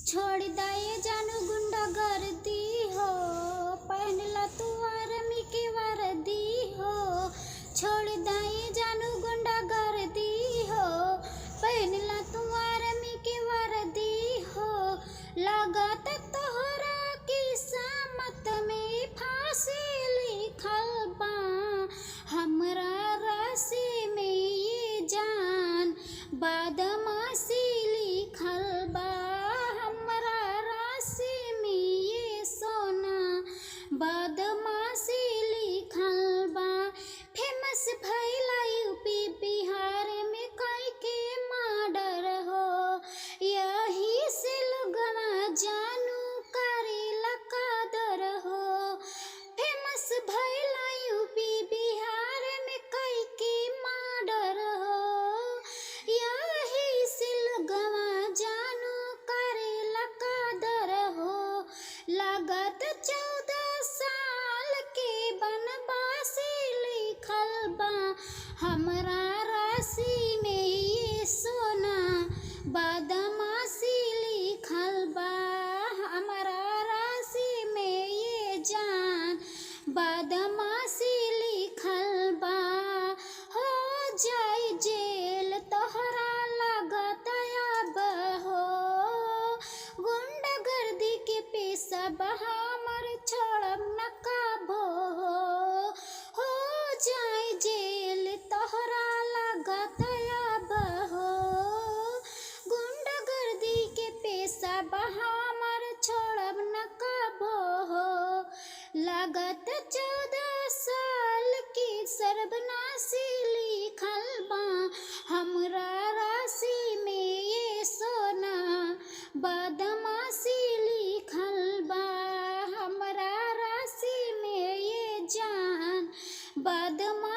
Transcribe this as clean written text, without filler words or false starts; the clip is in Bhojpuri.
छोड़ दाए जानू गुंडागर्दी हो, पहनला तू आर्मी के वर्दी हो। छोड़ दाए जानू गुंडागर्दी हो, पहनला तू आर्मी के वर्दी हो। लागत तोहरा किस्मत में फांसी लिखल बा, हमरा राशि में ये जान बदमाशी लिखल बा। बदमाशी लिखल बा। फेमस भइला यूपी बिहार में कई के मर्डर हो, यही से लोगवा जानू करेला कदर हो। फेमस भइला यूपी बिहार में कई के मर्डर हो, यही से लोगवा जानू करेला कदर हो। लागत 14 साल के बनवासी लिखल बा, हमरा राशि में ये सोना बदमाशी लिखल बा। हमरा राशि में ये जान बदमाशी लिखल बा। हो जाई जेल तोहरा लागत अब हो, गुंडागर्दी के पेशा बहा छोड़ब न काबो हो जाए जेल तोहरा लागत अब हो। गुंडागर्दी के पेशा बहामर छोड़ब न काबो हो। लागत 14 साल की सर्वनाशी लिखल बा, हमरा राशि में ये सोना बदमाशी लिखल बा। हमरा राशि में ये जान बदमाशी